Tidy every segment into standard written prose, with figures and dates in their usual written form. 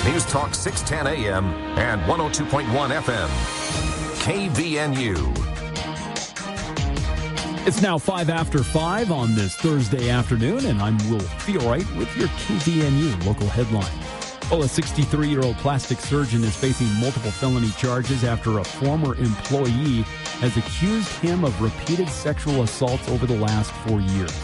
News Talk 610 AM and 102.1 FM. KVNU. It's now 5 after 5 on this Thursday afternoon, and I'm Will Feelwright with your KVNU local headline. Well, a 63-year-old plastic surgeon is facing multiple felony charges after a former employee has accused him of repeated sexual assaults over the last 4 years.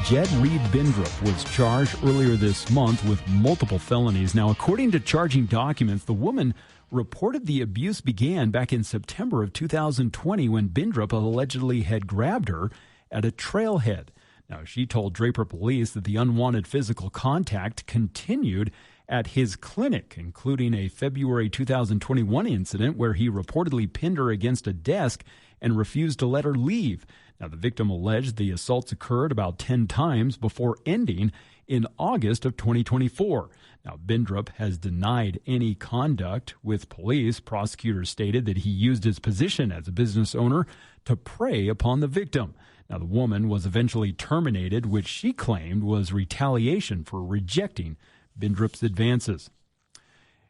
Jed Reed Bindrup was charged earlier this month with multiple felonies. Now, according to charging documents, the woman reported the abuse began back in September of 2020 when Bindrup allegedly had grabbed her at a trailhead. Now, she told Draper Police that the unwanted physical contact continued at his clinic, including a February 2021 incident where he reportedly pinned her against a desk and refused to let her leave. Now, the victim alleged the assaults occurred about 10 times before ending in August of 2024. Now, Bindrup has denied any conduct with police. Prosecutors stated that he used his position as a business owner to prey upon the victim. Now, the woman was eventually terminated, which she claimed was retaliation for rejecting Bindrup's advances.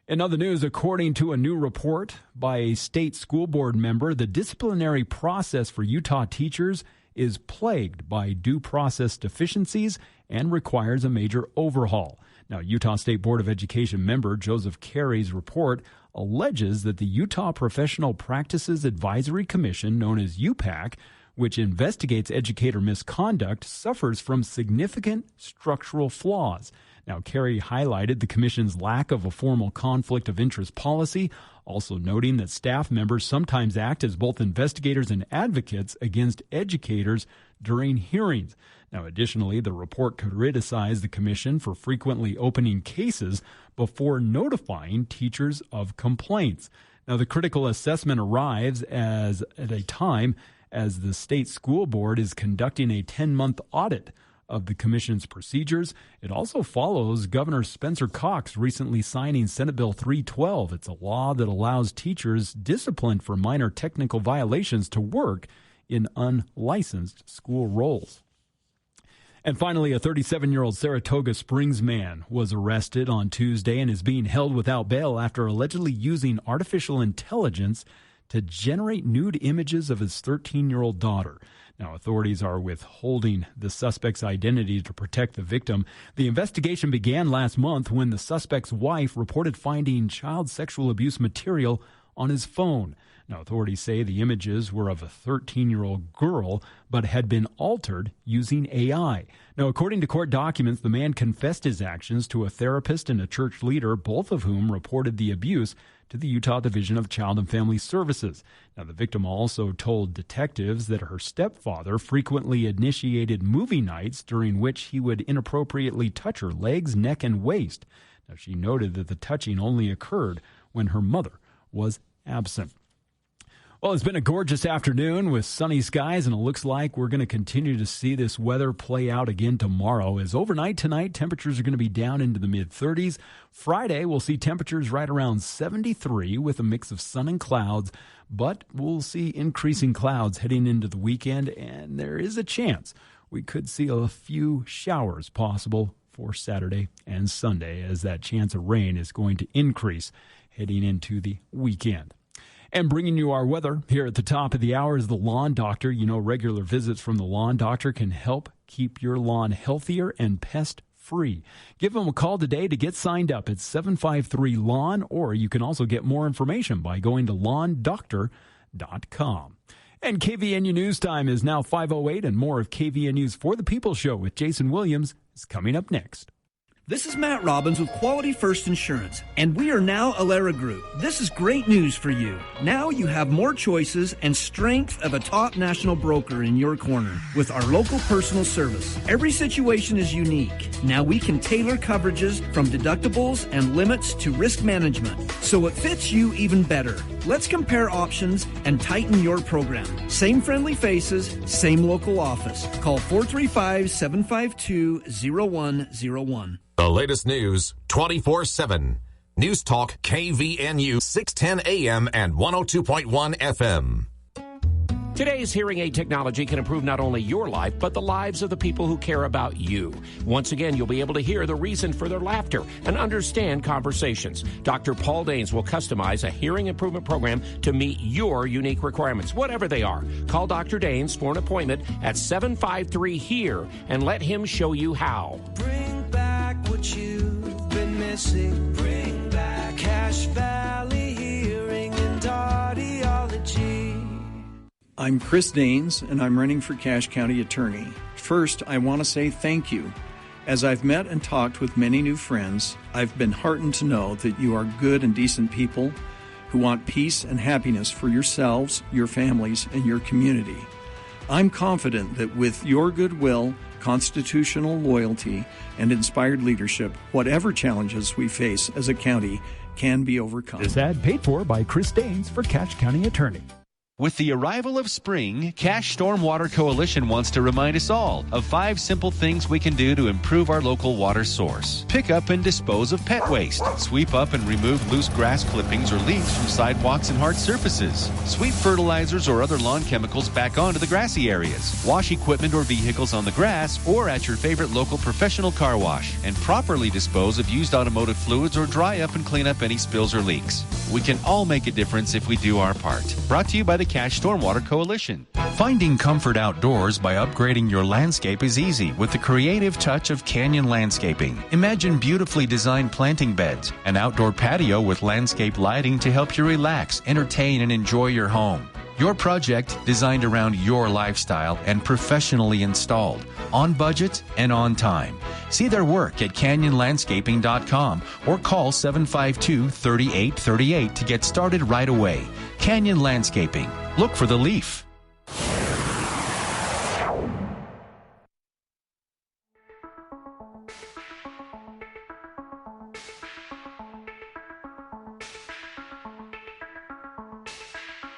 In other news, according to a new report by a state school board member, the disciplinary process for Utah teachers is plagued by due process deficiencies and requires a major overhaul. Now, Utah State Board of Education member Joseph Carey's report alleges that the Utah Professional Practices Advisory Commission, known as UPAC, which investigates educator misconduct, suffers from significant structural flaws. Now, Carey highlighted the commission's lack of a formal conflict of interest policy, also noting that staff members sometimes act as both investigators and advocates against educators during hearings. Now, additionally, the report criticized the commission for frequently opening cases before notifying teachers of complaints. Now, the critical assessment arrives at a time as the state school board is conducting a 10-month audit of the commission's procedures. It also follows Governor Spencer Cox recently signing Senate Bill 312. It's a law that allows teachers disciplined for minor technical violations to work in unlicensed school roles. And finally, a 37-year-old Saratoga Springs man was arrested on Tuesday and is being held without bail after allegedly using artificial intelligence to generate nude images of his 13-year-old daughter. Now, authorities are withholding the suspect's identity to protect the victim. The investigation began last month when the suspect's wife reported finding child sexual abuse material on his phone. Now, authorities say the images were of a 13-year-old girl, but had been altered using AI. Now, according to court documents, the man confessed his actions to a therapist and a church leader, both of whom reported the abuse to the Utah Division of Child and Family Services. Now, the victim also told detectives that her stepfather frequently initiated movie nights during which he would inappropriately touch her legs, neck, and waist. Now, she noted that the touching only occurred when her mother was absent. Well, it's been a gorgeous afternoon with sunny skies, and it looks like we're going to continue to see this weather play out again tomorrow. As overnight tonight, temperatures are going to be down into the mid-30s. Friday, we'll see temperatures right around 73 with a mix of sun and clouds, but we'll see increasing clouds heading into the weekend, and there is a chance we could see a few showers possible for Saturday and Sunday, as that chance of rain is going to increase heading into the weekend. And bringing you our weather here at the top of the hour is the Lawn Doctor. You know, regular visits from the Lawn Doctor can help keep your lawn healthier and pest-free. Give them a call today to get signed up at 753-LAWN, or you can also get more information by going to lawndoctor.com. And KVNU News Time is now 5:08, and more of KVNU's For the People show with Jason Williams is coming up next. This is Matt Robbins with Quality First Insurance, and we are now Alera Group. This is great news for you. Now you have more choices and strength of a top national broker in your corner with our local personal service. Every situation is unique. Now we can tailor coverages from deductibles and limits to risk management, so it fits you even better. Let's compare options and tighten your program. Same friendly faces, same local office. Call 435-752-0101. The latest news 24/7. News Talk KVNU 610 AM and 102.1 FM. Today's hearing aid technology can improve not only your life, but the lives of the people who care about you. Once again, you'll be able to hear the reason for their laughter and understand conversations. Dr. Paul Danes will customize a hearing improvement program to meet your unique requirements, whatever they are. Call Dr. Danes for an appointment at 753-HERE and let him show you how. Bring back what you've been missing. Bring back Cache Valley Hearing and Audiology. I'm Chris Danes, and I'm running for Cache County Attorney. First, I want to say thank you. As I've met and talked with many new friends, I've been heartened to know that you are good and decent people who want peace and happiness for yourselves, your families, and your community. I'm confident that with your goodwill, constitutional loyalty, and inspired leadership, whatever challenges we face as a county can be overcome. This ad paid for by Chris Danes for Cache County Attorney. With the arrival of spring, Cache Stormwater Coalition wants to remind us all of 5 simple things we can do to improve our local water source. Pick up and dispose of pet waste. Sweep up and remove loose grass clippings or leaves from sidewalks and hard surfaces. Sweep fertilizers or other lawn chemicals back onto the grassy areas. Wash equipment or vehicles on the grass or at your favorite local professional car wash. And properly dispose of used automotive fluids or dry up and clean up any spills or leaks. We can all make a difference if we do our part. Brought to you by the Cache Stormwater Coalition. Finding comfort outdoors by upgrading your landscape is easy with the creative touch of Canyon Landscaping. Imagine beautifully designed planting beds, an outdoor patio with landscape lighting to help you relax, entertain, and enjoy your home. Your project designed around your lifestyle and professionally installed, on budget and on time. See their work at canyonlandscaping.com or call 752-3838 to get started right away. Canyon Landscaping. Look for the leaf.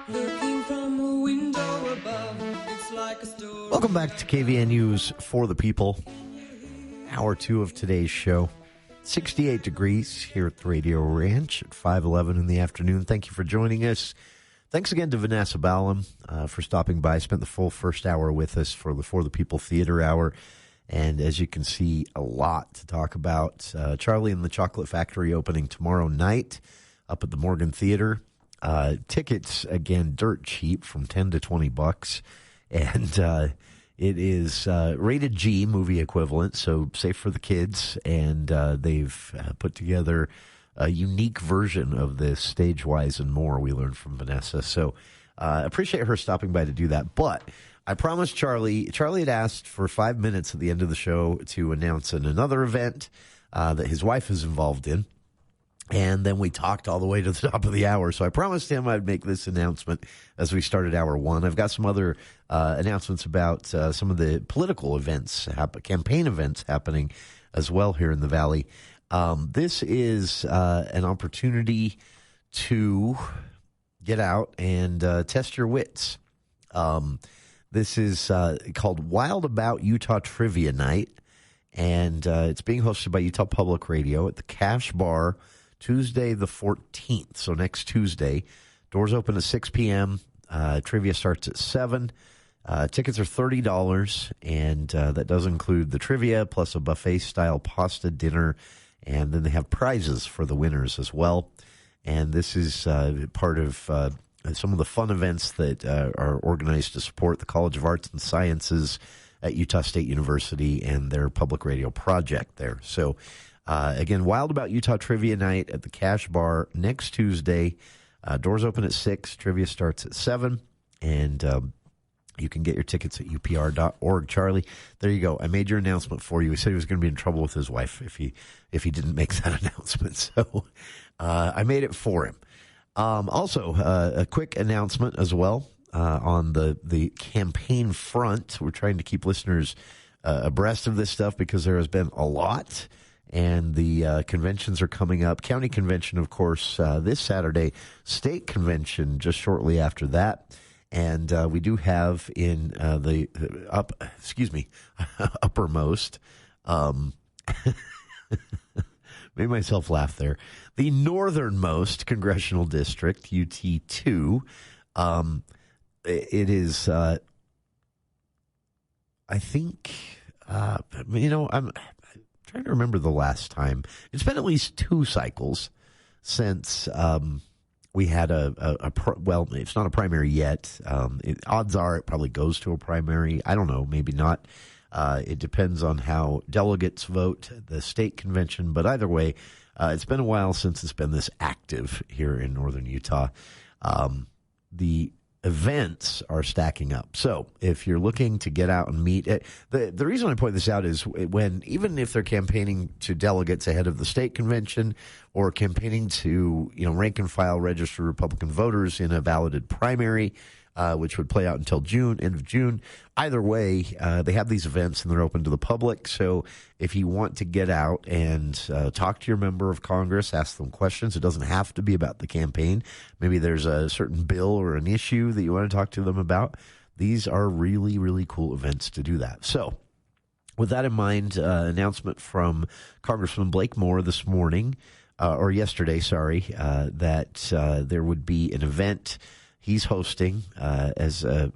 Looking from a window above, it's like a story. Welcome back to KVNU's For the People. Hour 2 of today's show. 68 degrees here at the Radio Ranch at 5:11 in the afternoon. Thank you for joining us. Thanks again to Vanessa Ballum for stopping by. Spent the full first hour with us for the People Theater Hour. And as you can see, a lot to talk about. Charlie and the Chocolate Factory opening tomorrow night up at the Morgan Theater. Tickets, again, dirt cheap from $10 to $20. And it is rated G, movie equivalent, so safe for the kids. And they've put together a unique version of this, stage-wise and more, we learned from Vanessa. So appreciate her stopping by to do that. But I promised Charlie had asked for 5 minutes at the end of the show to announce another event that his wife is involved in. And then we talked all the way to the top of the hour. So I promised him I'd make this announcement as we started hour 1. I've got some other announcements about some of the political events, campaign events happening as well here in the Valley. This is an opportunity to get out and test your wits. This is called Wild About Utah Trivia Night, and it's being hosted by Utah Public Radio at the Cache Bar, Tuesday the 14th, so next Tuesday. Doors open at 6 p.m. Trivia starts at 7. Tickets are $30, and that does include the trivia plus a buffet-style pasta dinner, and then they have prizes for the winners as well. And this is part of some of the fun events that are organized to support the College of Arts and Sciences at Utah State University and their public radio project there. So, again, Wild About Utah Trivia Night at the Cache Bar next Tuesday. Doors open at 6. Trivia starts at 7. And you can get your tickets at upr.org. Charlie, there you go. I made your announcement for you. He said he was going to be in trouble with his wife if he didn't make that announcement. So I made it for him. Also, a quick announcement as well on the campaign front. We're trying to keep listeners abreast of this stuff because there has been a lot. And the conventions are coming up. County convention, of course, this Saturday. State convention just shortly after that. And we do have in the uppermost, made myself laugh there, the northernmost congressional district, UT2. it is, I think, I'm trying to remember the last time. It's been at least 2 cycles since we had well, it's not a primary yet. Odds are it probably goes to a primary. I don't know, maybe not. It depends on how delegates vote at the state convention. But either way, it's been a while since it's been this active here in northern Utah. The events are stacking up. So if you're looking to get out and meet, the reason I point this out is even if they're campaigning to delegates ahead of the state convention or campaigning to, rank and file registered Republican voters in a balloted primary, which would play out until end of June. Either way, they have these events and they're open to the public. So if you want to get out and talk to your member of Congress, ask them questions, it doesn't have to be about the campaign. Maybe there's a certain bill or an issue that you want to talk to them about. These are really, really cool events to do that. So with that in mind, announcement from Congressman Blake Moore this morning, or yesterday, that there would be an event he's hosting as a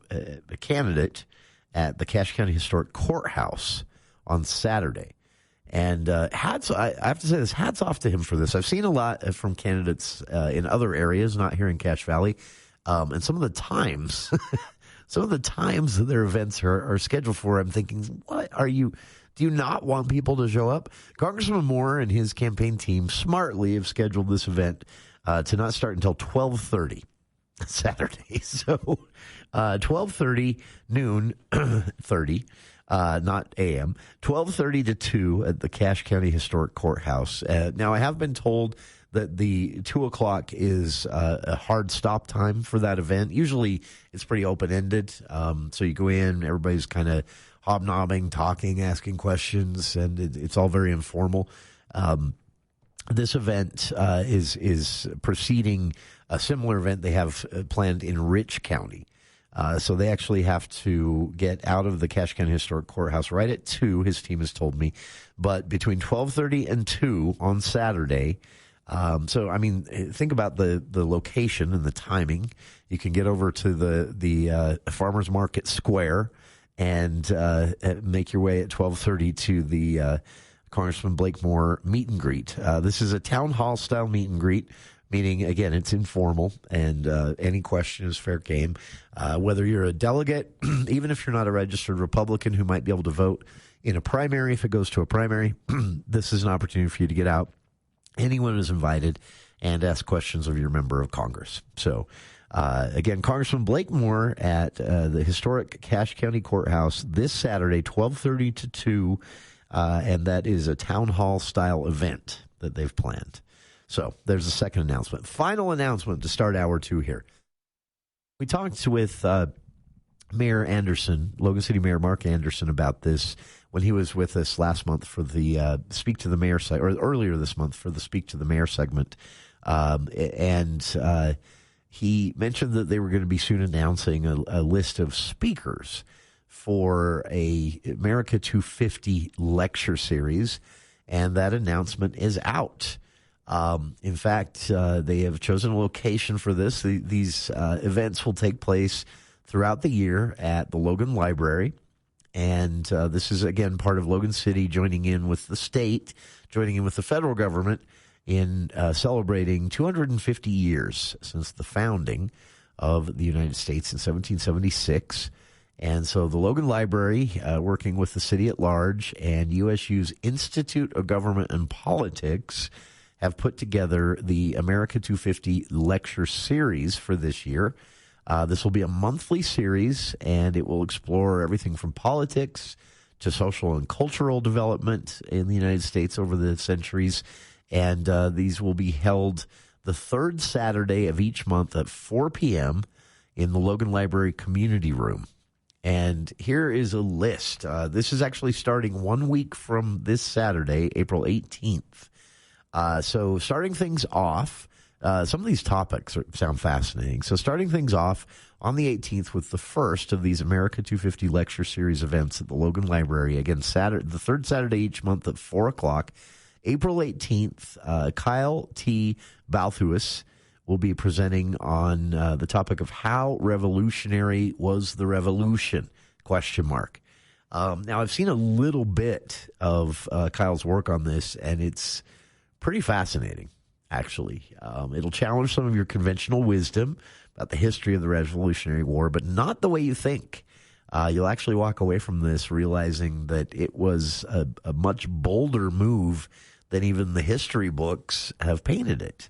candidate at the Cache County Historic Courthouse on Saturday. And I have to say this, hats off to him for this. I've seen a lot from candidates in other areas, not here in Cache Valley. And some of the times, that their events are scheduled for, I'm thinking, do you not want people to show up? Congressman Moore and his campaign team smartly have scheduled this event to not start until 12:30. Saturday. So 12:30 noon 30, not AM, 12:30 to 2 at the Cache County Historic Courthouse. Now, I have been told that the 2 o'clock is a hard stop time for that event. Usually it's pretty open-ended. So you go in, everybody's kind of hobnobbing, talking, asking questions, and it's all very informal. This event is preceding a similar event they have planned in Rich County. So they actually have to get out of the Cache County Historic Courthouse right at 2, his team has told me. But between 12:30 and 2 on Saturday. Think about the location and the timing. You can get over to the Farmers Market Square and make your way at 12:30 to the Congressman Blake Moore meet and greet. This is a town hall style meet and greet, meaning, again, it's informal and any question is fair game. Whether you're a delegate, even if you're not a registered Republican who might be able to vote in a primary, if it goes to a primary, this is an opportunity for you to get out. Anyone is invited and ask questions of your member of Congress. So, again, Congressman Blake Moore at the historic Cache County Courthouse this Saturday, 12:30 to 2. And that is a town hall style event that they've planned. So there's a second announcement. Final announcement to start hour 2 here. We talked with Mayor Anderson, Logan City Mayor Mark Anderson, about this when he was with us last month for the Speak to the Mayor or earlier this month for the Speak to the Mayor segment. He mentioned that they were going to be soon announcing a list of speakers for a America 250 lecture series, and that announcement is out. In fact, they have chosen a location for this. These events will take place throughout the year at the Logan Library, and this is, again, part of Logan City joining in with the state, joining in with the federal government in celebrating 250 years since the founding of the United States in 1776. And so the Logan Library, working with the city at large and USU's Institute of Government and Politics, have put together the America 250 lecture series for this year. This will be a monthly series, and it will explore everything from politics to social and cultural development in the United States over the centuries. And these will be held the third Saturday of each month at 4 p.m. in the Logan Library Community Room. And here is a list. This is actually starting 1 week from this Saturday, April 18th. So starting things off, some of these topics sound fascinating. So starting things off on the 18th with the first of these America 250 lecture series events at the Logan Library. Again, the third Saturday each month at 4 o'clock. April 18th, Kyle T. Balthuis will be presenting on the topic of how revolutionary was the revolution, ? Now, I've seen a little bit of Kyle's work on this, and it's pretty fascinating, actually. It'll challenge some of your conventional wisdom about the history of the Revolutionary War, but not the way you think. You'll actually walk away from this realizing that it was a much bolder move than even the history books have painted it.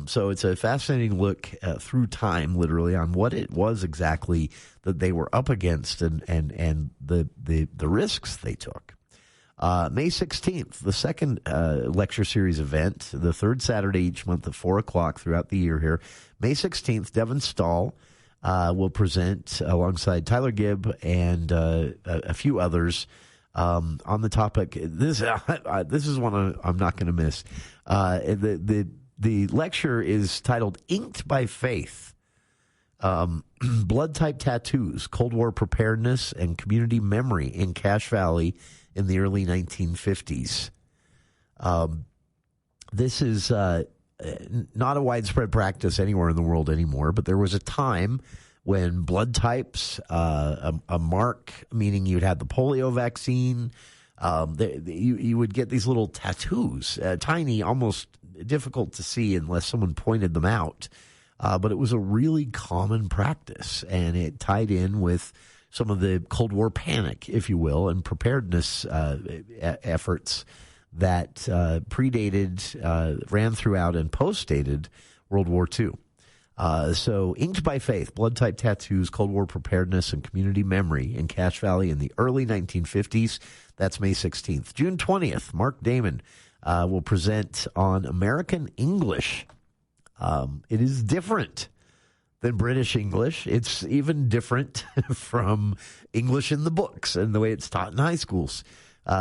So it's a fascinating look through time, literally, on what it was exactly that they were up against and the risks they took. May 16th, the second lecture series event, the third Saturday each month at 4 o'clock throughout the year here. May 16th, Devin Stahl will present alongside Tyler Gibb and a few others on the topic. This is one I'm not going to miss. The lecture is titled Inked by Faith, Blood Type Tattoos, Cold War Preparedness and Community Memory in Cache Valley in the early 1950s. This is not a widespread practice anywhere in the world anymore, but there was a time when blood types, a mark, meaning you'd had the polio vaccine, you would get these little tattoos, tiny, almost difficult to see unless someone pointed them out. But it was a really common practice, and it tied in with some of the Cold War panic, if you will, and preparedness efforts that predated, ran throughout, and postdated World War II. So Inked by Faith, Blood Type Tattoos, Cold War Preparedness and Community Memory in Cache Valley in the early 1950s. That's May 16th. June 20th, Mark Damon will present on American English. It is different than British English. It's even different from English in the books and the way it's taught in high schools.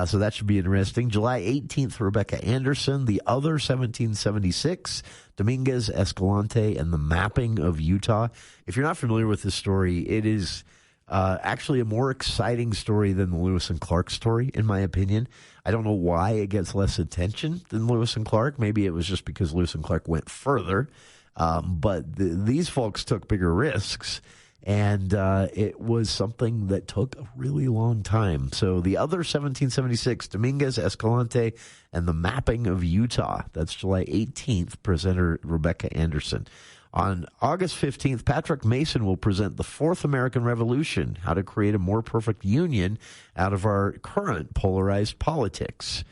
So that should be interesting. July 18th, Rebecca Anderson, The Other 1776, Dominguez Escalante, and the Mapping of Utah. If you're not familiar with this story, it is actually a more exciting story than the Lewis and Clark story, in my opinion. I don't know why it gets less attention than Lewis and Clark. Maybe it was just because Lewis and Clark went further. But these folks took bigger risks. And it was something that took a really long time. So The Other 1776, Dominguez Escalante, and the Mapping of Utah. That's July 18th, presenter Rebecca Anderson. On August 15th, Patrick Mason will present The Fourth American Revolution, How to Create a More Perfect Union Out of Our Current Polarized Politics.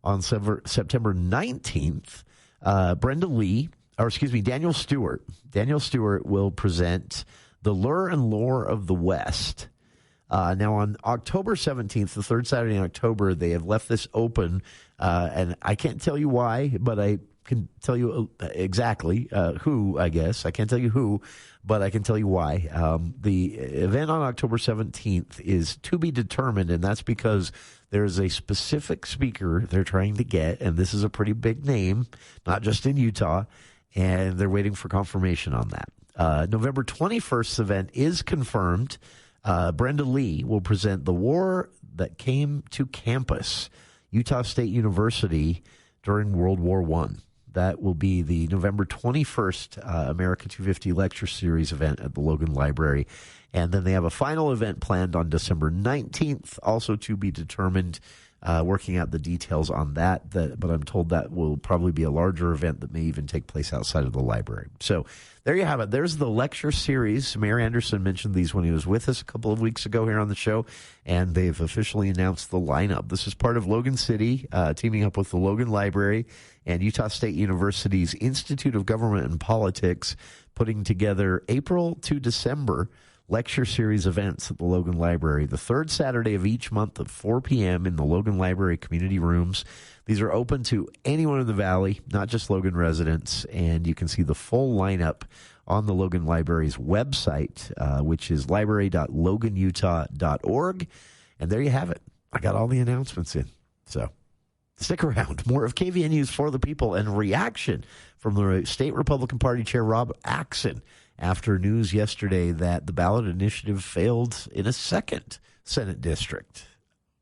On September 19th, Daniel Stewart. Daniel Stewart will present The Lure and Lore of the West. Now, on October 17th, the third Saturday in October, they have left this open, and I can't tell you why, but I can tell you exactly who, I guess. I can't tell you who, but I can tell you why. The event on October 17th is to be determined, and that's because there is a specific speaker they're trying to get, and this is a pretty big name, not just in Utah, and they're waiting for confirmation on that. November 21st event is confirmed. Brenda Lee will present The War That Came to Campus, Utah State University during World War I. That will be the November 21st America 250 Lecture Series event at the Logan Library. And then they have a final event planned on December 19th, also to be determined, working out the details on that. But I'm told that will probably be a larger event that may even take place outside of the library. So there you have it. There's the lecture series. Mayor Anderson mentioned these when he was with us a couple of weeks ago here on the show, and they've officially announced the lineup. This is part of Logan City, teaming up with the Logan Library and Utah State University's Institute of Government and Politics, putting together April to December lecture series events at the Logan Library, the third Saturday of each month at 4 p.m. in the Logan Library community rooms. These are open to anyone in the Valley, not just Logan residents, and you can see the full lineup on the Logan Library's website, which is library.loganutah.org. And there you have it. I got all the announcements in. So stick around. More of KVNU's For the People and reaction from the State Republican Party Chair Rob Axson after news yesterday that the ballot initiative failed in a second Senate district.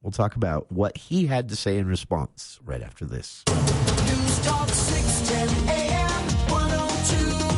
We'll talk about what he had to say in response right after this. News Talk 610 AM 102.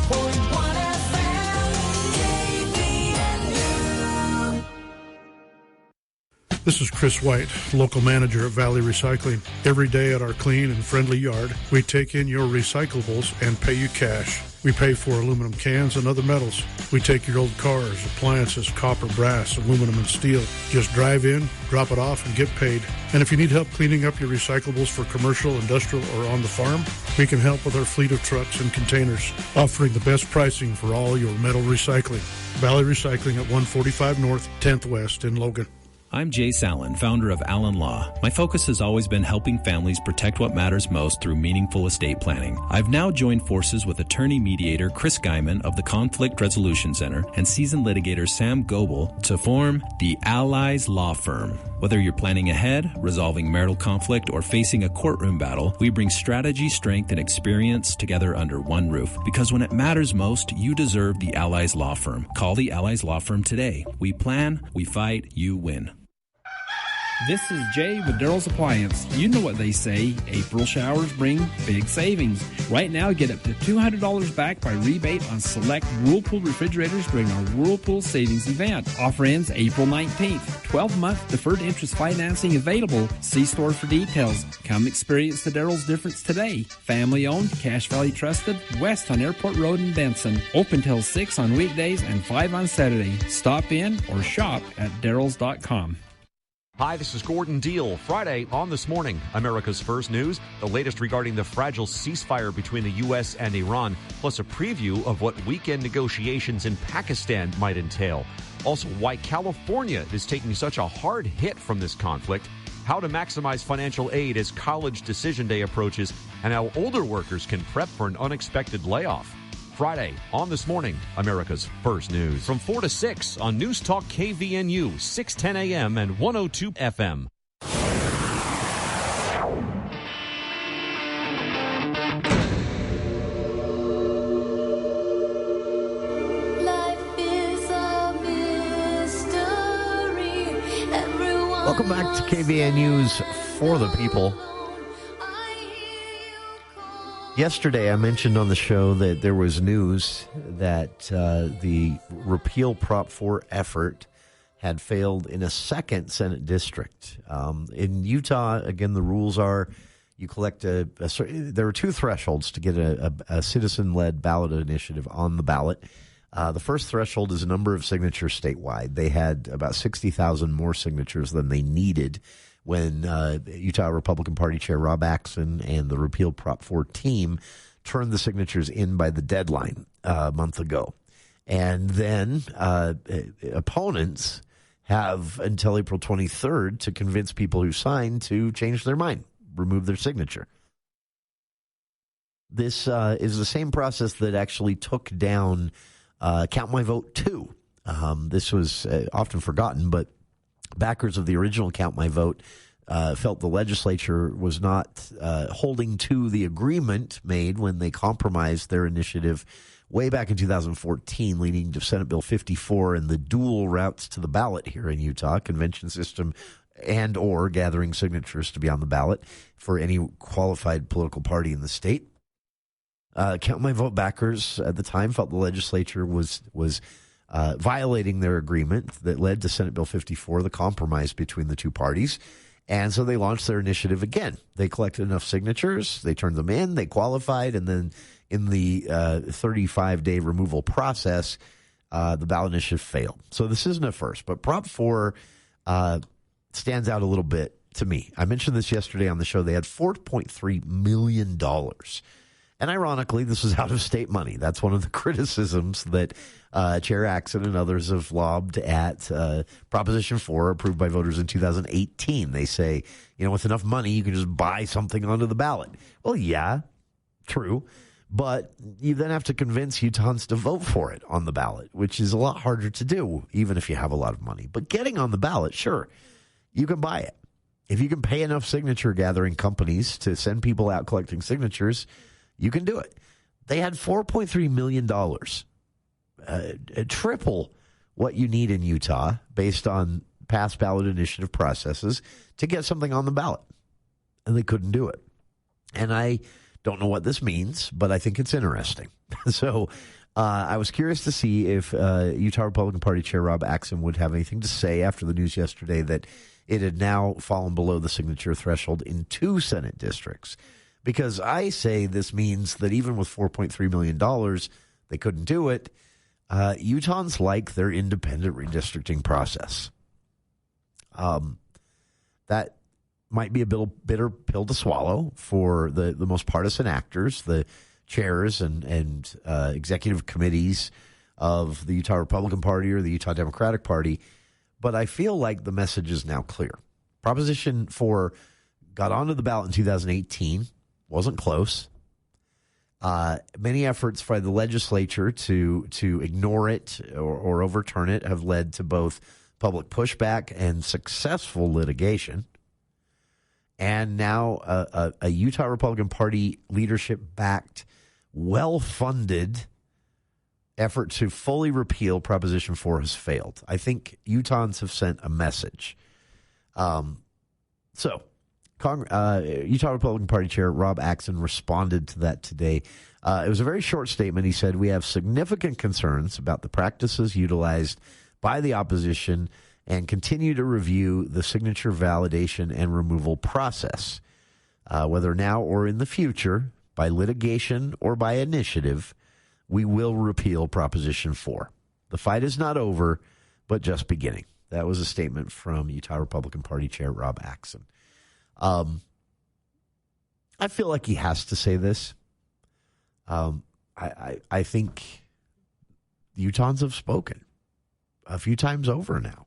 This is Chris White, local manager at Valley Recycling. Every day at our clean and friendly yard, we take in your recyclables and pay you cash. We pay for aluminum cans and other metals. We take your old cars, appliances, copper, brass, aluminum, and steel. Just drive in, drop it off, and get paid. And if you need help cleaning up your recyclables for commercial, industrial, or on the farm, we can help with our fleet of trucks and containers, offering the best pricing for all your metal recycling. Valley Recycling at 145 North, 10th West in Logan. I'm Jay Sallin, founder of Allen Law. My focus has always been helping families protect what matters most through meaningful estate planning. I've now joined forces with attorney mediator Chris Guyman of the Conflict Resolution Center and seasoned litigator Sam Goebel to form the Allies Law Firm. Whether you're planning ahead, resolving marital conflict, or facing a courtroom battle, we bring strategy, strength, and experience together under one roof. Because when it matters most, you deserve the Allies Law Firm. Call the Allies Law Firm today. We plan, we fight, you win. This is Jay with Daryl's Appliance. You know what they say, April showers bring big savings. Right now, get up to $200 back by rebate on select Whirlpool refrigerators during our Whirlpool Savings event. Offer ends April 19th. 12-month deferred interest financing available. See store for details. Come experience the Daryl's difference today. Family-owned, cash value trusted, west on Airport Road in Benson. Open till 6 on weekdays and 5 on Saturday. Stop in or shop at daryls.com. Hi, this is Gordon Deal. Friday on This Morning, America's First News, the latest regarding the fragile ceasefire between the U.S. and Iran, plus a preview of what weekend negotiations in Pakistan might entail. Also, why California is taking such a hard hit from this conflict, how to maximize financial aid as college decision day approaches, and how older workers can prep for an unexpected layoff. Friday on This Morning, America's First News. From 4 to 6 on News Talk KVNU, 610 AM and 102 FM. Welcome back to KVNU's For the People. Yesterday, I mentioned on the show that there was news that the Repeal Prop 4 effort had failed in a second Senate district. In Utah, again, the rules are you collect there are two thresholds to get a citizen-led ballot initiative on the ballot. The first threshold is a number of signatures statewide. They had about 60,000 more signatures than they needed when Utah Republican Party Chair Rob Axson and the Repeal Prop 4 team turned the signatures in by the deadline a month ago. And then opponents have until April 23rd to convince people who signed to change their mind, remove their signature. This is the same process that actually took down Count My Vote 2. This was often forgotten, but backers of the original Count My Vote felt the legislature was not holding to the agreement made when they compromised their initiative way back in 2014, leading to Senate Bill 54 and the dual routes to the ballot here in Utah, convention system and or gathering signatures to be on the ballot for any qualified political party in the state. Count My Vote backers at the time felt the legislature was violating their agreement that led to Senate Bill 54, the compromise between the two parties. And so they launched their initiative again. They collected enough signatures, they turned them in, they qualified, and then in the 35-day removal process, the ballot initiative failed. So this isn't a first, but Prop 4 stands out a little bit to me. I mentioned this yesterday on the show. They had $4.3 million. And ironically, this was out-of-state money. That's one of the criticisms that Chair Axson and others have lobbed at Proposition 4, approved by voters in 2018. They say, with enough money, you can just buy something onto the ballot. Well, yeah, true. But you then have to convince Utahns to vote for it on the ballot, which is a lot harder to do, even if you have a lot of money. But getting on the ballot, sure, you can buy it. If you can pay enough signature-gathering companies to send people out collecting signatures, you can do it. They had $4.3 million, triple what you need in Utah based on past ballot initiative processes to get something on the ballot. And they couldn't do it. And I don't know what this means, but I think it's interesting. So I was curious to see if Utah Republican Party Chair Rob Axson would have anything to say after the news yesterday that it had now fallen below the signature threshold in 2 Senate districts. Because I say this means that even with $4.3 million, they couldn't do it. Utahns like their independent redistricting process. That might be a bitter pill to swallow for the most partisan actors, the chairs and executive committees of the Utah Republican Party or the Utah Democratic Party. But I feel like the message is now clear. Proposition 4 got onto the ballot in 2018, wasn't close. Many efforts by the legislature to ignore it or overturn it have led to both public pushback and successful litigation. And now a Utah Republican Party leadership-backed, well-funded effort to fully repeal Proposition 4 has failed. I think Utahns have sent a message. Utah Republican Party Chair Rob Axson responded to that today. It was a very short statement. He said, "We have significant concerns about the practices utilized by the opposition and continue to review the signature validation and removal process. Whether now or in the future, by litigation or by initiative, we will repeal Proposition 4. The fight is not over, but just beginning." That was a statement from Utah Republican Party Chair Rob Axson. I feel like he has to say this. I think Utahns have spoken a few times over now.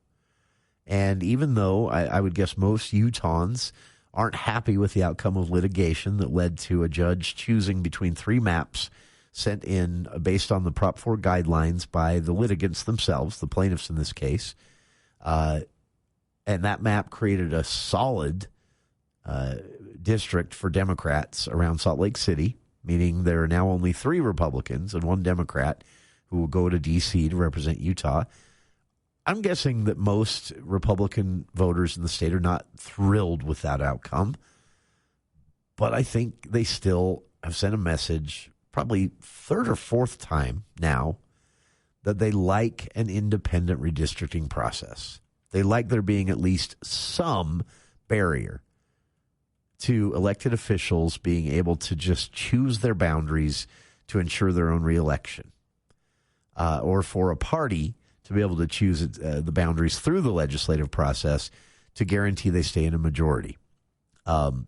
And even though I would guess most Utahns aren't happy with the outcome of litigation that led to a judge choosing between 3 maps sent in based on the Prop 4 guidelines by the litigants themselves, the plaintiffs in this case, and that map created a solid district for Democrats around Salt Lake City, meaning there are now only 3 Republicans and 1 Democrat who will go to D.C. to represent Utah. I'm guessing that most Republican voters in the state are not thrilled with that outcome, but I think they still have sent a message, probably 3rd or 4th time now, that they like an independent redistricting process. They like there being at least some barrier to elected officials being able to just choose their boundaries to ensure their own reelection, or for a party to be able to choose the boundaries through the legislative process to guarantee they stay in a majority. One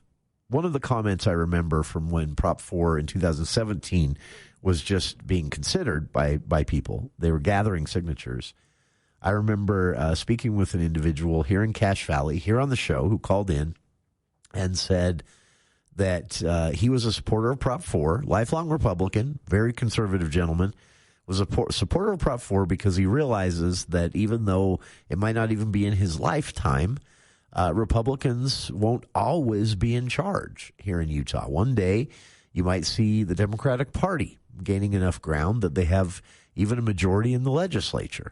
of the comments I remember from when Prop 4 in 2017 was just being considered by people, they were gathering signatures. I remember speaking with an individual here in Cache Valley, here on the show, who called in and said that he was a supporter of Prop 4, lifelong Republican, very conservative gentleman, was a supporter of Prop 4 because he realizes that even though it might not even be in his lifetime, Republicans won't always be in charge here in Utah. One day, you might see the Democratic Party gaining enough ground that they have even a majority in the legislature.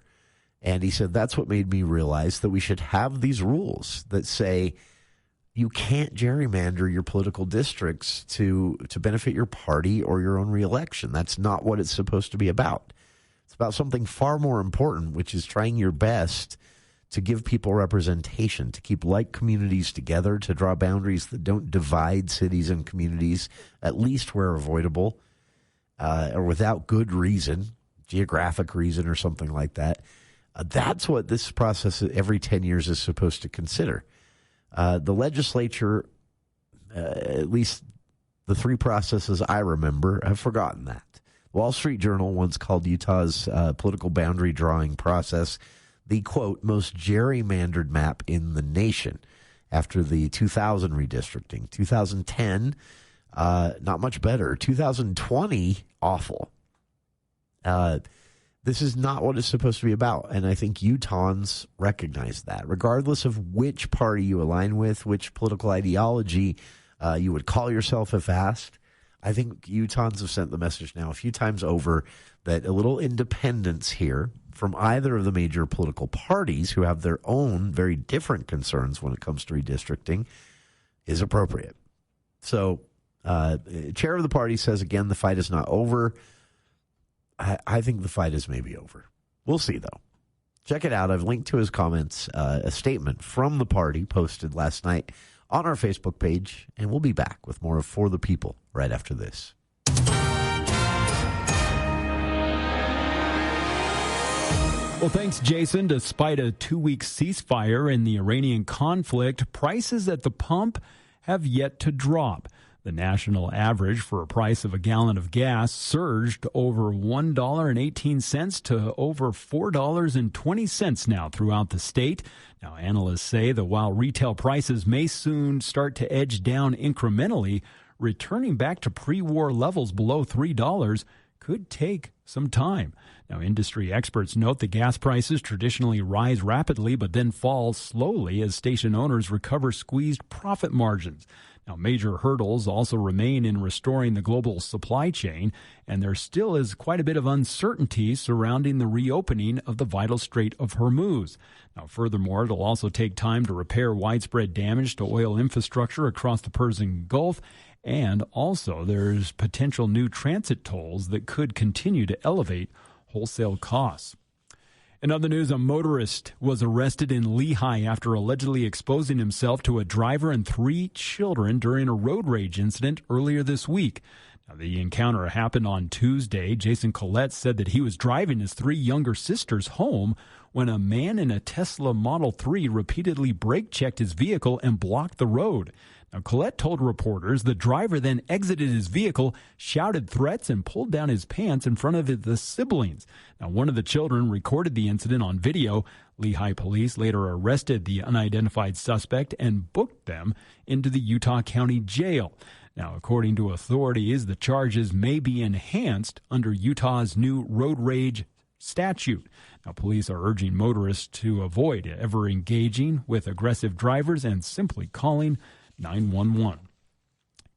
And he said, that's what made me realize that we should have these rules that say you can't gerrymander your political districts to benefit your party or your own reelection. That's not what it's supposed to be about. It's about something far more important, which is trying your best to give people representation, to keep like communities together, to draw boundaries that don't divide cities and communities, at least where avoidable, or without good reason, geographic reason or something like that. That's what this process every 10 years is supposed to consider. The legislature, at least the 3 processes I remember, have forgotten that. Wall Street Journal once called Utah's political boundary drawing process the, quote, most gerrymandered map in the nation after the 2000 redistricting. 2010, not much better. 2020, awful. This is not what it's supposed to be about, and I think Utahns recognize that. Regardless of which party you align with, which political ideology you would call yourself if asked, I think Utahns have sent the message now a few times over that a little independence here from either of the major political parties who have their own very different concerns when it comes to redistricting is appropriate. So, chair of the party says, again, the fight is not over. I think the fight is maybe over. We'll see, though. Check it out. I've linked to his comments, a statement from the party posted last night on our Facebook page, and we'll be back with more of For the People right after this. Well, thanks, Jason. Despite a 2-week ceasefire in the Iranian conflict, prices at the pump have yet to drop. The national average for a price of a gallon of gas surged over $1.18 to over $4.20 now throughout the state. Now, analysts say that while retail prices may soon start to edge down incrementally, returning back to pre-war levels below $3 could take some time. Now, industry experts note that gas prices traditionally rise rapidly but then fall slowly as station owners recover squeezed profit margins. Now, major hurdles also remain in restoring the global supply chain, and there still is quite a bit of uncertainty surrounding the reopening of the vital Strait of Hormuz. Now, furthermore, it'll also take time to repair widespread damage to oil infrastructure across the Persian Gulf, and also there's potential new transit tolls that could continue to elevate wholesale costs. In other news, a motorist was arrested in Lehigh after allegedly exposing himself to a driver and 3 children during a road rage incident earlier this week. Now, the encounter happened on Tuesday. Jason Collette said that he was driving his 3 younger sisters home when a man in a Tesla Model 3 repeatedly brake-checked his vehicle and blocked the road. Now, Collette told reporters the driver then exited his vehicle, shouted threats, and pulled down his pants in front of the siblings. Now, one of the children recorded the incident on video. Lehigh police later arrested the unidentified suspect and booked them into the Utah County Jail. Now, according to authorities, the charges may be enhanced under Utah's new road rage statute. Now, police are urging motorists to avoid ever engaging with aggressive drivers and simply calling 911.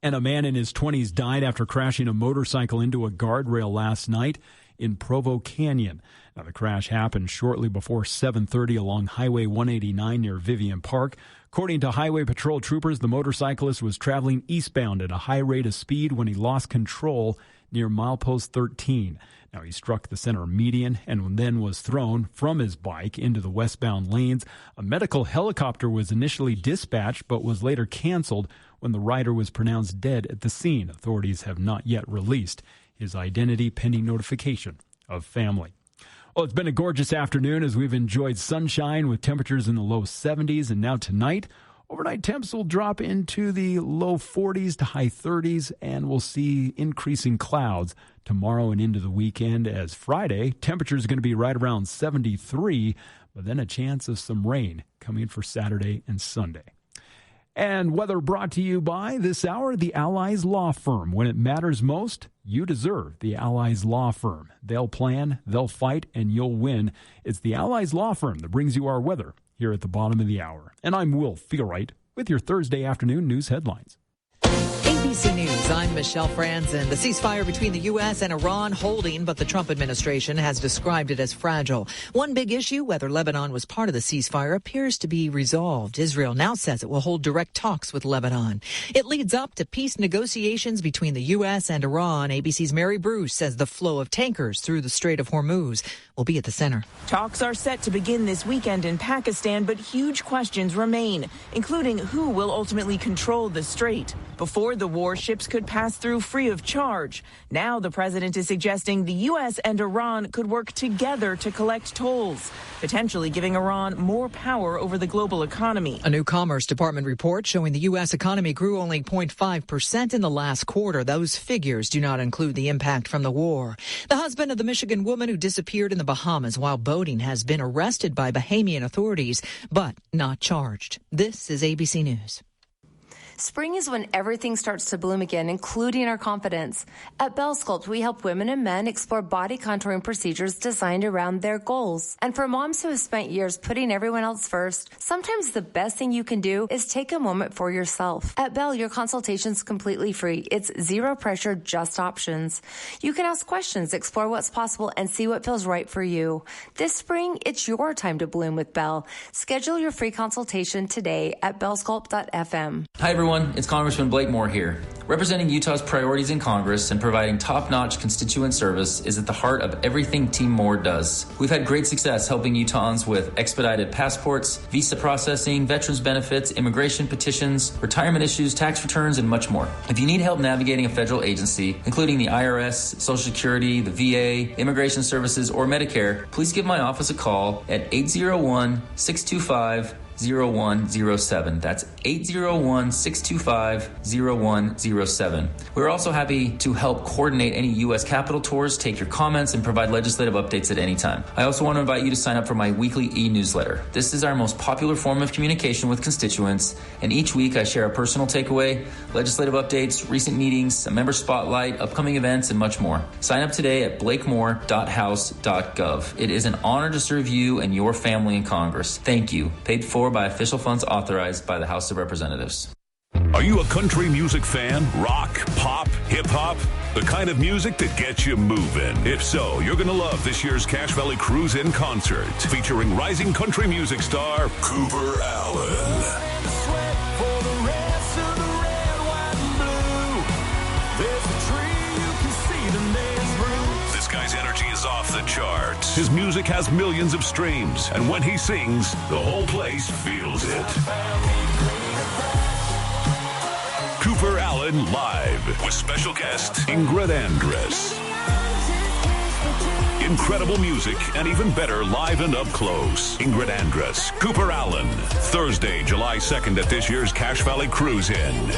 And a man in his 20s died after crashing a motorcycle into a guardrail last night in Provo Canyon. Now, the crash happened shortly before 7:30 along Highway 189 near Vivian Park. According to Highway Patrol troopers, the motorcyclist was traveling eastbound at a high rate of speed when he lost control near milepost 13. Now, he struck the center median and then was thrown from his bike into the westbound lanes. A medical helicopter was initially dispatched but was later canceled when the rider was pronounced dead at the scene. Authorities have not yet released his identity pending notification of family. Well, it's been a gorgeous afternoon as we've enjoyed sunshine with temperatures in the low 70s, and now tonight, overnight temps will drop into the low 40s to high 30s, and we'll see increasing clouds tomorrow and into the weekend. As Friday, temperatures are going to be right around 73, but then a chance of some rain coming for Saturday and Sunday. And weather brought to you by this hour, the Allies Law Firm. When it matters most, you deserve the Allies Law Firm. They'll plan, they'll fight, and you'll win. It's the Allies Law Firm that brings you our weather here at the bottom of the hour. And I'm Will Feelwright with your Thursday afternoon news headlines. ABC News, I'm Michelle Franzen. The ceasefire between the U.S. and Iran holding, but the Trump administration has described it as fragile. One big issue, whether Lebanon was part of the ceasefire, appears to be resolved. Israel now says it will hold direct talks with Lebanon. It leads up to peace negotiations between the U.S. and Iran. ABC's Mary Bruce says the flow of tankers through the Strait of Hormuz will be at the center. Talks are set to begin this weekend in Pakistan, but huge questions remain, including who will ultimately control the strait. Before the war, ships could pass through free of charge. Now the president is suggesting the U.S. and Iran could work together to collect tolls, potentially giving Iran more power over the global economy. A new Commerce Department report showing the U.S. economy grew only 0.5% in the last quarter. Those figures do not include the impact from the war. The husband of the Michigan woman who disappeared in the Bahamas while boating has been arrested by Bahamian authorities, but not charged. This is ABC News. Spring is when everything starts to bloom again, including our confidence. At Bell Sculpt, we help women and men explore body contouring procedures designed around their goals. And for moms who have spent years putting everyone else first, sometimes the best thing you can do is take a moment for yourself. At Bell, your consultation's completely free. It's zero pressure, just options. You can ask questions, explore what's possible, and see what feels right for you. This spring, it's your time to bloom with Bell. Schedule your free consultation today at bellsculpt.fm. Hi, everyone. everyone, it's Congressman Blake Moore here. Representing Utah's priorities in Congress and providing top-notch constituent service is at the heart of everything Team Moore does. We've had great success helping Utahns with expedited passports, visa processing, veterans benefits, immigration petitions, retirement issues, tax returns, and much more. If you need help navigating a federal agency, including the IRS, Social Security, the VA, Immigration Services, or Medicare, please give my office a call at 801-625-0107. That's 801-625-0107. We're also happy to help coordinate any U.S. Capitol tours, take your comments, and provide legislative updates at any time. I also want to invite you to sign up for my weekly e-newsletter. This is our most popular form of communication with constituents, and each week I share a personal takeaway, legislative updates, recent meetings, a member spotlight, upcoming events, and much more. Sign up today at blakemore.house.gov. It is an honor to serve you and your family in Congress. Thank you. Paid for by official funds authorized by the House of Representatives. Are you a country music fan? Rock, pop, hip-hop? The kind of music that gets you moving. If so, you're going to love this year's Cache Valley Cruise in concert, featuring rising country music star Cooper Allen. This guy's energy is off the charts. His music has millions of streams, and when he sings, the whole place feels it. Cooper Allen live with special guest Ingrid Andress. Incredible music and even better live and up close. Ingrid Andress, Cooper Allen, Thursday, July 2nd at this year's Cache Valley Cruise In.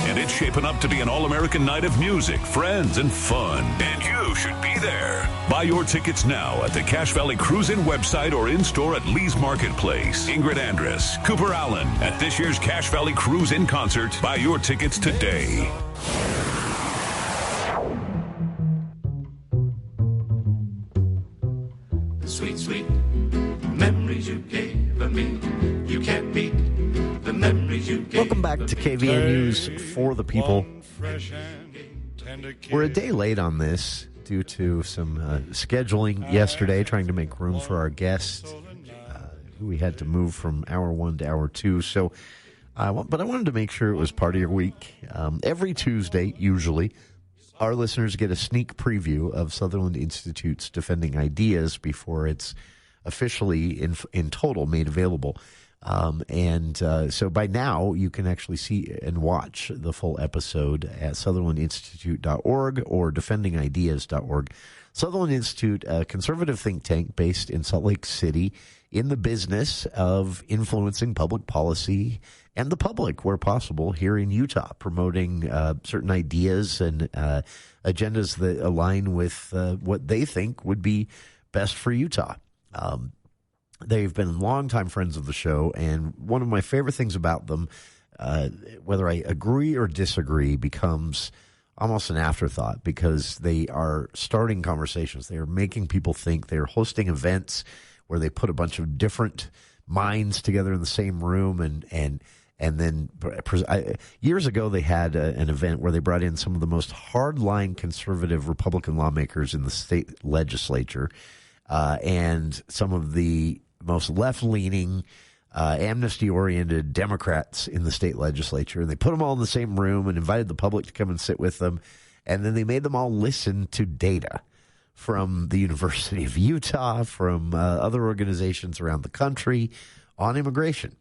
And it's shaping up to be an all-American night of music, friends, and fun. And you should be there. Buy your tickets now at the Cache Valley Cruise-In website or in-store at Lee's Marketplace. Ingrid Andress, Cooper Allen at this year's Cache Valley Cruise-In concert. Buy your tickets today. The sweet, sweet memories you gave me. You can't beat the memories you gave. Welcome back to KVN News for the People. We're a day late on this due to some scheduling yesterday, trying to make room for our guest, who we had to move from hour 1 to hour 2. So, but I wanted to make sure it was part of your week. Every Tuesday, usually, our listeners get a sneak preview of Sutherland Institute's Defending Ideas before it's officially in total made available. So by now you can actually see and watch the full episode at sutherlandinstitute.org or defendingideas.org. Sutherland Institute, a conservative think tank based in Salt Lake City in the business of influencing public policy and the public where possible here in Utah, promoting certain ideas and agendas that align with what they think would be best for Utah. They've been longtime friends of the show, and one of my favorite things about them, whether I agree or disagree, becomes almost an afterthought because they are starting conversations. They are making people think. They are hosting events where they put a bunch of different minds together in the same room, and then years ago they had an event where they brought in some of the most hardline conservative Republican lawmakers in the state legislature, and some of the most left-leaning, amnesty-oriented Democrats in the state legislature. And they put them all in the same room and invited the public to come and sit with them. And then they made them all listen to data from the University of Utah, from other organizations around the country on immigration,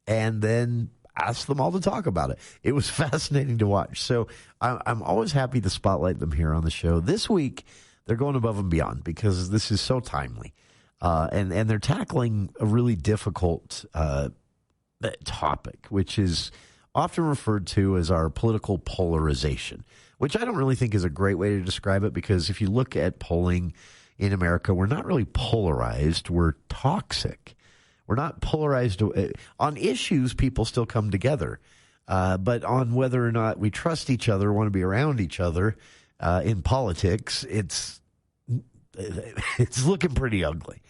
and then asked them all to talk about it. It was fascinating to watch. So I'm always happy to spotlight them here on the show. This week, they're going above and beyond because this is so timely. And they're tackling a really difficult topic, which is often referred to as our political polarization, which I don't really think is a great way to describe it, because if you look at polling in America, we're not really polarized. We're toxic. We're not polarized. On issues, people still come together. But on whether or not we trust each other, want to be around each other in politics, it's looking pretty ugly.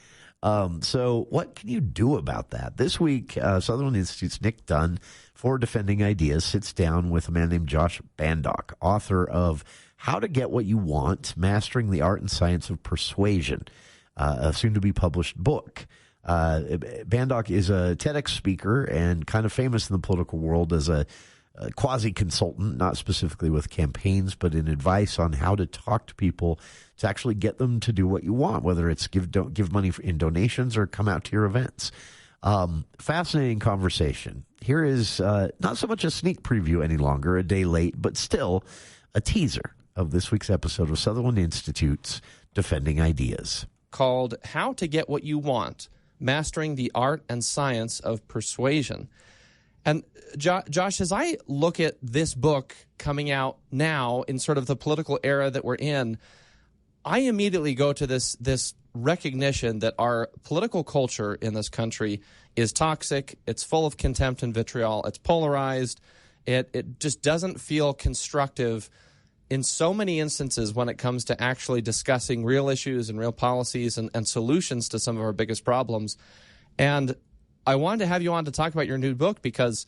So what can you do about that? This week, Sutherland Institute's Nick Dunn for Defending Ideas sits down with a man named Josh Bandock, author of How to Get What You Want, Mastering the Art and Science of Persuasion, a soon-to-be-published book. Bandock is a TEDx speaker and kind of famous in the political world as a quasi-consultant, not specifically with campaigns, but in advice on how to talk to people to actually get them to do what you want, whether it's give money in donations or come out to your events. Fascinating conversation. Here is not so much a sneak preview any longer, a day late, but still a teaser of this week's episode of Sutherland Institute's Defending Ideas. Called How to Get What You Want, Mastering the Art and Science of Persuasion. And Josh, as I look at this book coming out now in sort of the political era that we're in, I immediately go to this recognition that our political culture in this country is toxic. It's full of contempt and vitriol. It's polarized. It just doesn't feel constructive in so many instances when it comes to actually discussing real issues and real policies and solutions to some of our biggest problems. And I wanted to have you on to talk about your new book because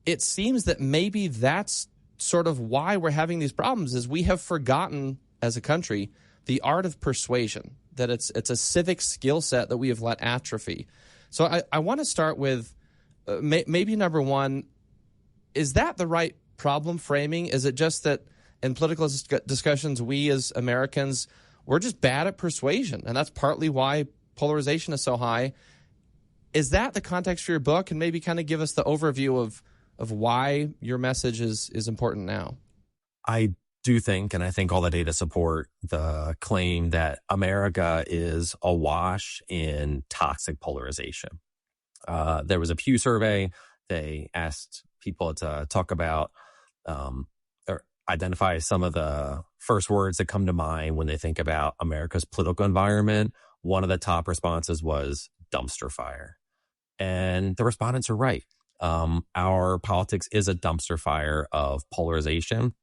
it seems that maybe that's sort of why we're having these problems is we have forgotten as a country the art of persuasion, that it's a civic skill set that we have let atrophy. So I want to start with maybe number one, is that the right problem framing? Is it just that in political discussions, we as Americans, we're just bad at persuasion, and that's partly why polarization is so high? Is that the context for your book? And maybe kind of give us the overview of why your message is important now. I do think, and I think all the data support the claim that America is awash in toxic polarization. There was a Pew survey. They asked people to talk about or identify some of the first words that come to mind when they think about America's political environment. One of the top responses was dumpster fire. And the respondents are right. Our politics is a dumpster fire of polarization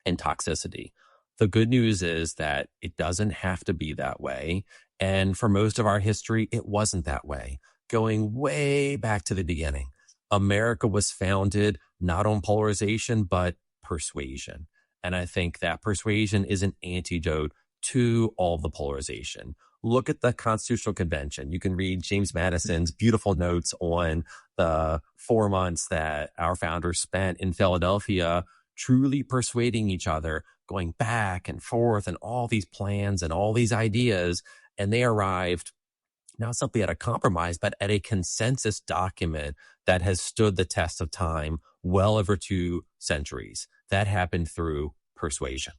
and toxicity. The good news is that it doesn't have to be that way. And for most of our history, it wasn't that way. Going way back to the beginning, America was founded not on polarization, but persuasion. And I think that persuasion is an antidote to all the polarization. Look at the Constitutional Convention. You can read James Madison's beautiful notes on the 4 months that our founders spent in Philadelphia truly persuading each other, going back and forth and all these plans and all these ideas. And they arrived not simply at a compromise, but at a consensus document that has stood the test of time well over 2 centuries. That happened through persuasion.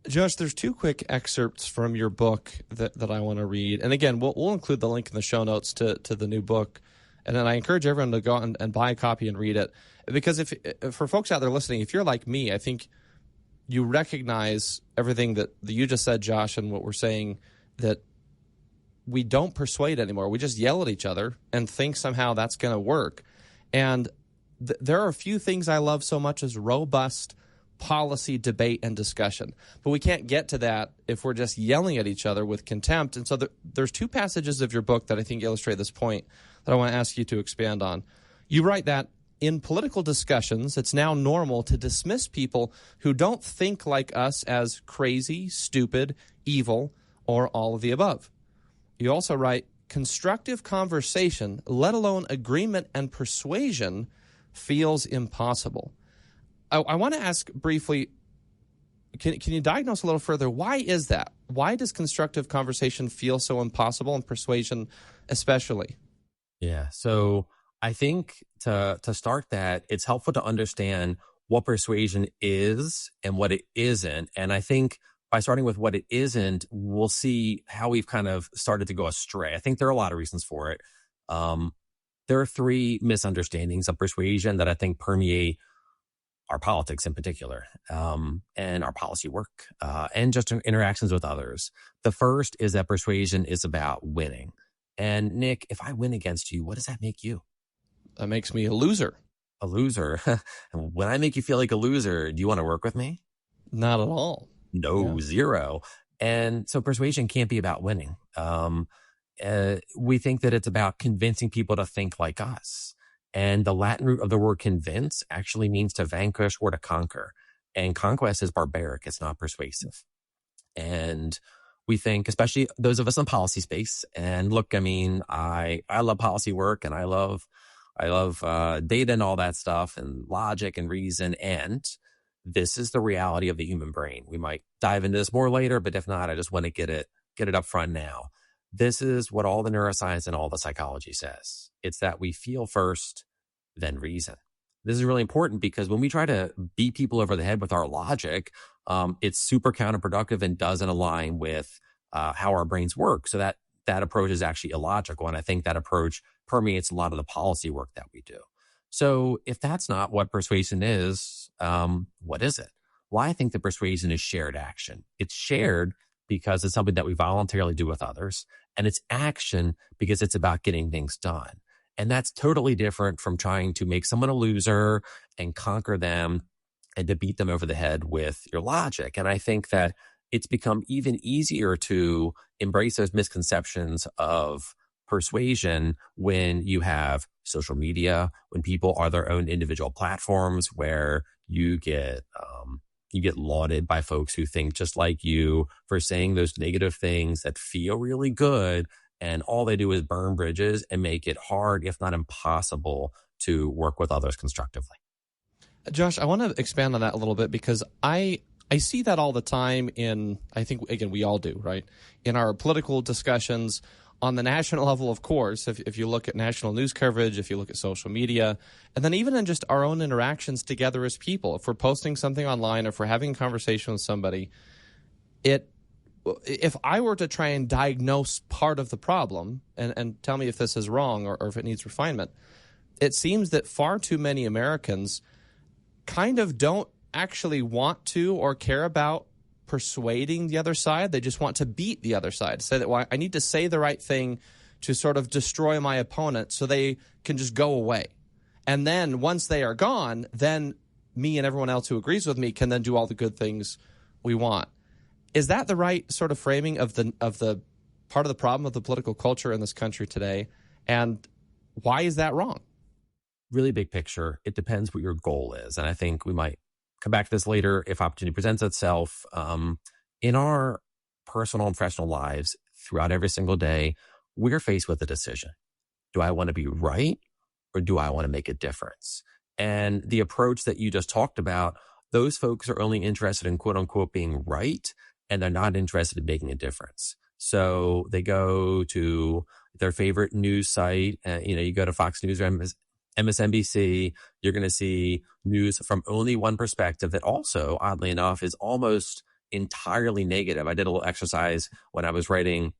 Josh, there's 2 quick excerpts from your book that I want to read. And again, we'll include the link in the show notes to the new book. And then I encourage everyone to go out and buy a copy and read it. Because if for folks out there listening, if you're like me, I think you recognize everything that you just said, Josh, and what we're saying, that we don't persuade anymore. We just yell at each other and think somehow that's going to work. And there are a few things I love so much as robust policy debate and discussion. But we can't get to that if we're just yelling at each other with contempt. And so there's 2 passages of your book that I think illustrate this point that I want to ask you to expand on. You write that in political discussions, it's now normal to dismiss people who don't think like us as crazy, stupid, evil, or all of the above. You also write, constructive conversation, let alone agreement and persuasion, feels impossible. I want to ask briefly, can you diagnose a little further? Why is that? Why does constructive conversation feel so impossible, and persuasion especially? Yeah, so I think to start that, it's helpful to understand what persuasion is and what it isn't. And I think by starting with what it isn't, we'll see how we've kind of started to go astray. I think there are a lot of reasons for it. There are 3 misunderstandings of persuasion that I think permeate our politics in particular, and our policy work, and just interactions with others. The first is that persuasion is about winning. And Nick, if I win against you, what does that make you? That makes me a loser. A loser? When I make you feel like a loser, do you want to work with me? Not at all. No, 0. And so persuasion can't be about winning. We think that it's about convincing people to think like us. And the Latin root of the word convince actually means to vanquish or to conquer. And conquest is barbaric. It's not persuasive. And We think, especially those of us in the policy space, and look, I mean, I love policy work, and I love data and all that stuff, and logic and reason, and this is the reality of the human brain. We might dive into this more later, but if not, I just want to get it up front now. This is what all the neuroscience and all the psychology says. It's that we feel first, then reason. This is really important because when we try to beat people over the head with our logic, it's super counterproductive and doesn't align with how our brains work. So that approach is actually illogical. And I think that approach permeates a lot of the policy work that we do. So if that's not what persuasion is, what is it? Well, I think that persuasion is shared action. It's shared because it's something that we voluntarily do with others. And it's action because it's about getting things done. And that's totally different from trying to make someone a loser and conquer them and to beat them over the head with your logic. And I think that it's become even easier to embrace those misconceptions of persuasion when you have social media, when people are their own individual platforms, where you get lauded by folks who think just like you for saying those negative things that feel really good. And all they do is burn bridges and make it hard, if not impossible, to work with others constructively. Josh, I want to expand on that a little bit because I see that all the time I think, again, we all do, right? In our political discussions on the national level, of course, if you look at national news coverage, if you look at social media, and then even in just our own interactions together as people, if we're posting something online, or if we're having a conversation with somebody, if I were to try and diagnose part of the problem and tell me if this is wrong or if it needs refinement, it seems that far too many Americans kind of don't actually want to or care about persuading the other side. They just want to beat the other side. Say that, well, I need to say the right thing to sort of destroy my opponent so they can just go away. And then once they are gone, then me and everyone else who agrees with me can then do all the good things we want. Is that the right sort of framing of the part of the problem of the political culture in this country today? And why is that wrong? Really big picture, it depends what your goal is. And I think we might come back to this later if opportunity presents itself. In our personal and professional lives throughout every single day, we're faced with a decision. Do I want to be right or do I want to make a difference? And the approach that you just talked about, those folks are only interested in quote unquote being right, and they're not interested in making a difference. So they go to their favorite news site. You go to Fox News or MSNBC, you're going to see news from only one perspective that also, oddly enough, is almost entirely negative. I did a little exercise when I was writing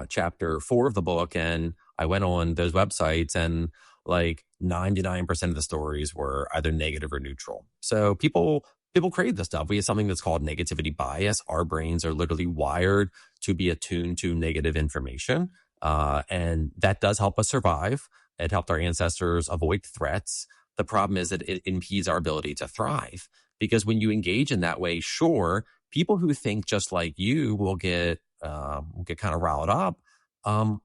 chapter 4 of the book, and I went on those websites, and like 99% of the stories were either negative or neutral. So people crave this stuff. We have something that's called negativity bias. Our brains are literally wired to be attuned to negative information. And that does help us survive. It helped our ancestors avoid threats. The problem is that it impedes our ability to thrive, because when you engage in that way, sure, people who think just like you will get kind of riled up.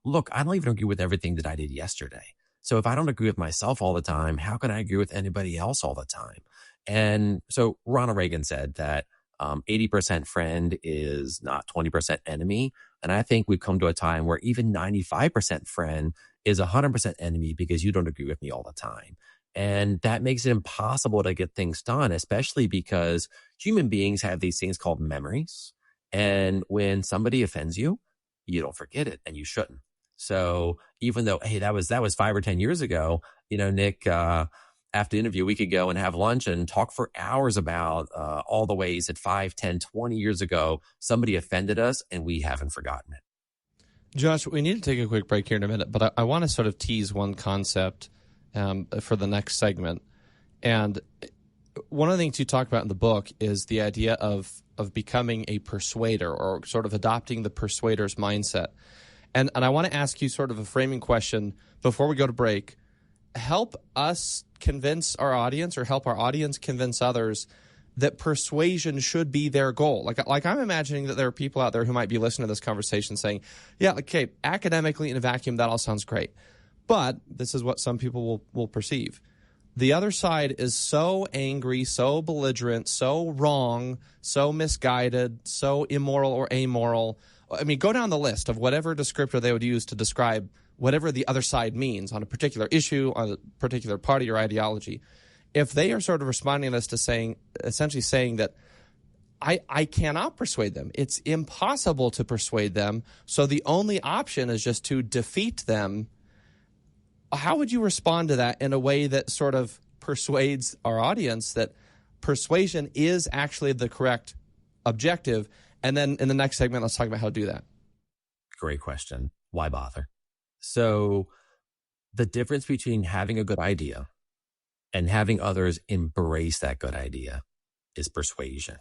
Look, I don't even agree with everything that I did yesterday. So if I don't agree with myself all the time, how can I agree with anybody else all the time? And so Ronald Reagan said that 80% friend is not 20% enemy. And I think we've come to a time where even 95% friend is 100% enemy because you don't agree with me all the time. And that makes it impossible to get things done, especially because human beings have these things called memories. And when somebody offends you, you don't forget it, and you shouldn't. So even though, hey, that was 5 or 10 years ago, Nick, after the interview, we could go and have lunch and talk for hours about all the ways that 5, 10, 20 years ago, somebody offended us and we haven't forgotten it. Josh, we need to take a quick break here in a minute, but I want to sort of tease one concept for the next segment. And one of the things you talk about in the book is the idea of becoming a persuader, or sort of adopting the persuader's mindset. And I want to ask you sort of a framing question before we go to break. Help us convince our audience, or help our audience convince others that persuasion should be their goal. Like I'm imagining that there are people out there who might be listening to this conversation saying, yeah, okay, academically in a vacuum, that all sounds great. But this is what some people will perceive. the other side is so angry, so belligerent, so wrong, so misguided, so immoral or amoral. I mean, go down the list of whatever descriptor they would use to describe whatever the other side means on a particular issue, on a particular party or ideology. If they are sort of responding to this to essentially saying that I cannot persuade them, it's impossible to persuade them, so the only option is just to defeat them, how would you respond to that in a way that sort of persuades our audience that persuasion is actually the correct objective? And then in the next segment, let's talk about how to do that. Great question. Why bother? So the difference between having a good idea and having others embrace that good idea is persuasion.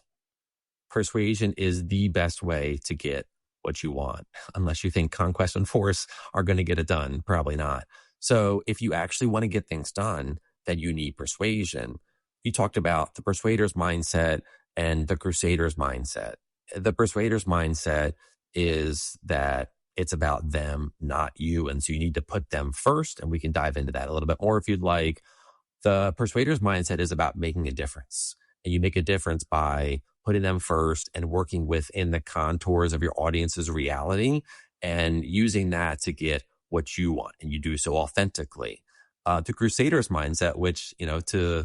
Persuasion is the best way to get what you want, unless you think conquest and force are going to get it done. Probably not. So if you actually want to get things done, then you need persuasion. You talked about the persuader's mindset and the crusader's mindset. The persuader's mindset is that it's about them, not you. And so you need to put them first, and we can dive into that a little bit more if you'd like. The persuader's mindset is about making a difference. And you make a difference by putting them first and working within the contours of your audience's reality and using that to get what you want. And you do so authentically. The crusader's mindset, which, to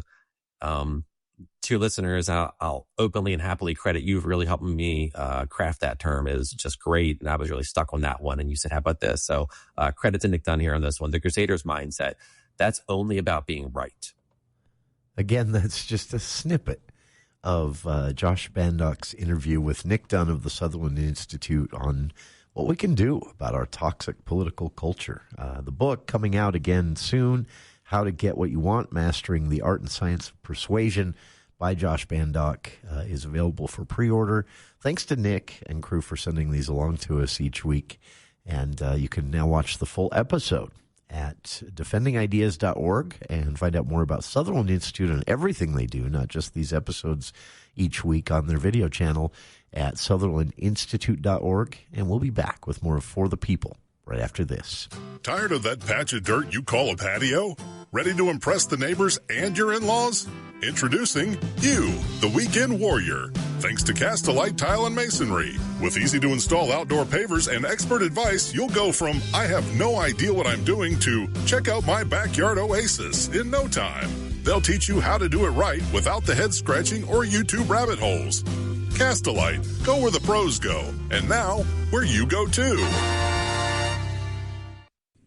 listeners, I'll openly and happily credit you for really helping me craft that term, is just great. And I was really stuck on that one. And you said, how about this? So credit to Nick Dunn here on this one. The crusader's mindset, that's only about being right. Again, that's just a snippet of Josh Bandock's interview with Nick Dunn of the Sutherland Institute on what we can do about our toxic political culture. The book coming out again soon, How to Get What You Want, Mastering the Art and Science of Persuasion by Josh Bandock, is available for pre-order. Thanks to Nick and crew for sending these along to us each week. And you can now watch the full episode at defendingideas.org and find out more about Sutherland Institute and everything they do, not just these episodes each week, on their video channel at sutherlandinstitute.org. And we'll be back with more of For the People right after this. Tired of that patch of dirt you call a patio? Ready to impress the neighbors and your in-laws? Introducing you, the Weekend Warrior. Thanks to Cast-A-Light Tile and Masonry. With easy-to-install outdoor pavers and expert advice, you'll go from I have no idea what I'm doing to check out my backyard oasis in no time. They'll teach you how to do it right without the head-scratching or YouTube rabbit holes. Cast-A-Light, go where the pros go. And now, where you go too.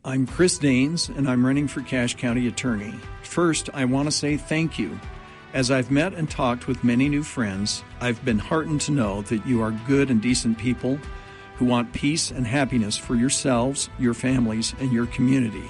I'm Chris Daines, and I'm running for Cache County Attorney. First, I want to say thank you. As I've met and talked with many new friends, I've been heartened to know that you are good and decent people who want peace and happiness for yourselves, your families, and your community.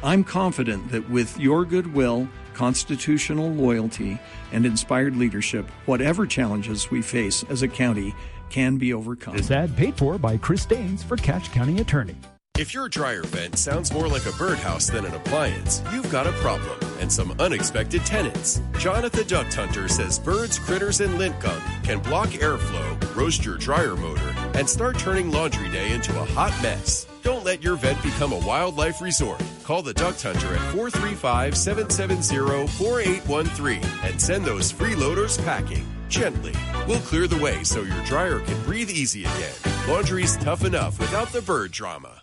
I'm confident that with your goodwill, constitutional loyalty, and inspired leadership, whatever challenges we face as a county can be overcome. This ad paid for by Chris Daines for Cache County Attorney. If your dryer vent sounds more like a birdhouse than an appliance, you've got a problem and some unexpected tenants. John at the Duct Hunter says birds, critters, and lint gunk can block airflow, roast your dryer motor, and start turning laundry day into a hot mess. Don't let your vent become a wildlife resort. Call the Duct Hunter at 435-770-4813 and send those freeloaders packing. Gently. We'll clear the way so your dryer can breathe easy again. Laundry's tough enough without the bird drama.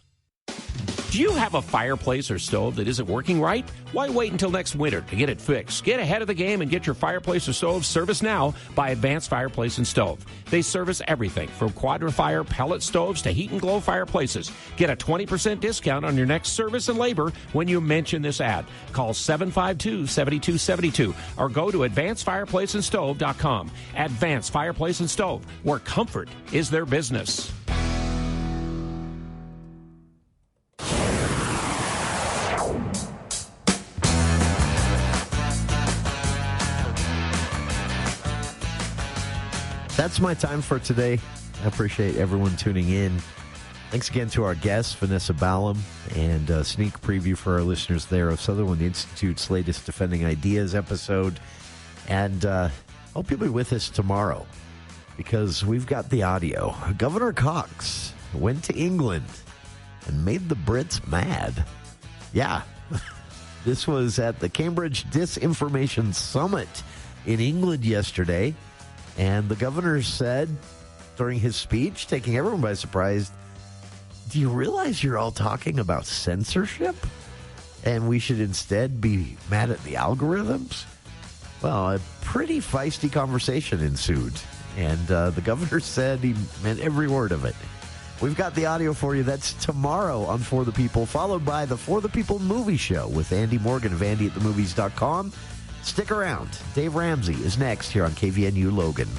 Do you have a fireplace or stove that isn't working right? Why wait until next winter to get it fixed? Get ahead of the game and get your fireplace or stove serviced now by Advanced Fireplace and Stove. They service everything from Quadra-Fire pellet stoves to heat and glow fireplaces. Get a 20% discount on your next service and labor when you mention this ad. Call 752-7272 or go to advancedfireplaceandstove.com. Advanced Fireplace and Stove, where comfort is their business. That's my time for today. I appreciate everyone tuning in. Thanks again to our guest, Vanessa Ballum, and a sneak preview for our listeners there of Sutherland Institute's latest Defending Ideas episode. And hope you'll be with us tomorrow, because we've got the audio. Governor Cox went to England and made the Brits mad. Yeah, This was at the Cambridge Disinformation Summit in England yesterday. And the governor said during his speech, taking everyone by surprise, do you realize you're all talking about censorship? And we should instead be mad at the algorithms? Well, a pretty feisty conversation ensued. And the governor said he meant every word of it. We've got the audio for you. That's tomorrow on For the People, followed by the For the People movie show with Andy Morgan of AndyAtTheMovies.com. Stick around. Dave Ramsey is next here on KVNU Logan.